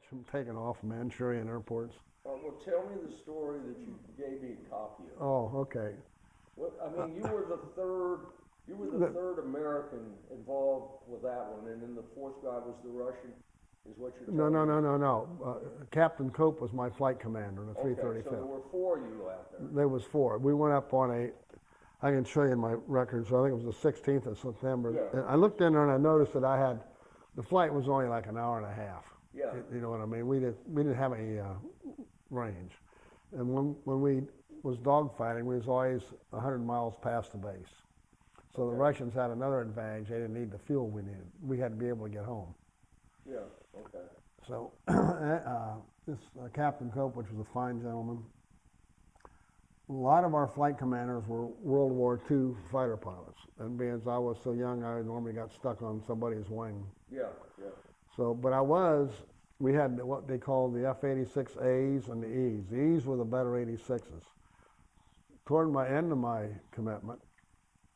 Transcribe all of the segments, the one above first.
them taken off Manchurian airports. Well, tell me the story that you gave me a copy of. Oh, okay. Well, I mean, you were the third American involved with that one, and then the fourth guy was the Russian, is what you're telling me? No. Captain Cope was my flight commander in the 335th. Okay, so there were four of you out there. There was four. We went up on I can show you in my records, I think it was the 16th of September. Yeah. And I looked in there and I noticed that the flight was only like an hour and a half. Yeah. You know what I mean? We didn't have any range. And when we was dogfighting, we was always 100 miles past the base. So Okay. the Russians had another advantage. They didn't need the fuel we needed. We had to be able to get home. Yeah, okay. So this Captain Cope, which was a fine gentleman, a lot of our flight commanders were World War II fighter pilots. And being as I was so young, I normally got stuck on somebody's wing. Yeah. So, but we had what they called the F-86As and the Es. The Es were the better 86s. Toward my end of my commitment,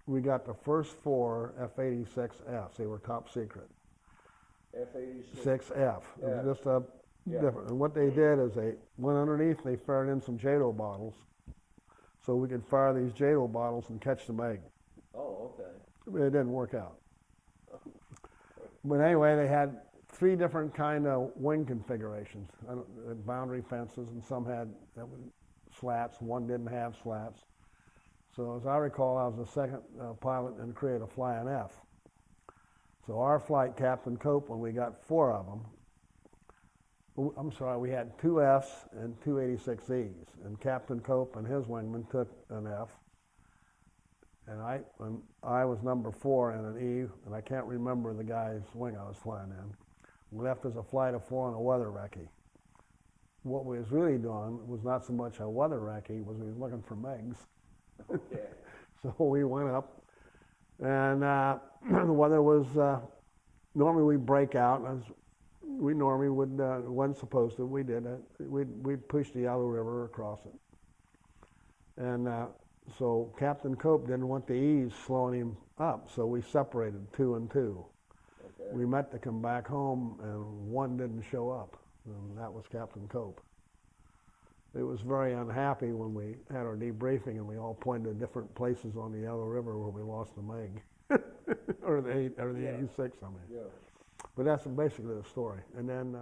we got the first four F-86Fs. They were top secret. F-86. 6F. Yeah. It was just different. And what they did is they went underneath, they fired in some JATO bottles so we could fire these JATO bottles and catch the MiG. Oh, okay. It didn't work out. But anyway, they had three different kind of wing configurations, boundary fences, and some had slats. One didn't have slats. So as I recall, I was the second pilot in the crew to fly an F. So our flight, Captain Cope, when we got four of them, we had two Fs and two 86Es, and Captain Cope and his wingman took an F, and I was number 4 in an E, and I can't remember the guy's wing I was flying in. We left as a flight of 4 on a weather recce. What we was really doing was not so much a weather recce, was we was looking for MiGs. Okay. So we went up, and the weather was, normally we break out, as we normally would, wasn't supposed to, we did it. We'd push the Yelu River across it. And so Captain Cope didn't want the E's slowing him up, so we separated 2 and 2. Okay. We met to come back home, and one didn't show up, and that was Captain Cope. It was very unhappy when we had our debriefing and we all pointed to different places on the Yelu River where we lost the MiG, or the 86, I mean. Yeah. But that's basically the story. And then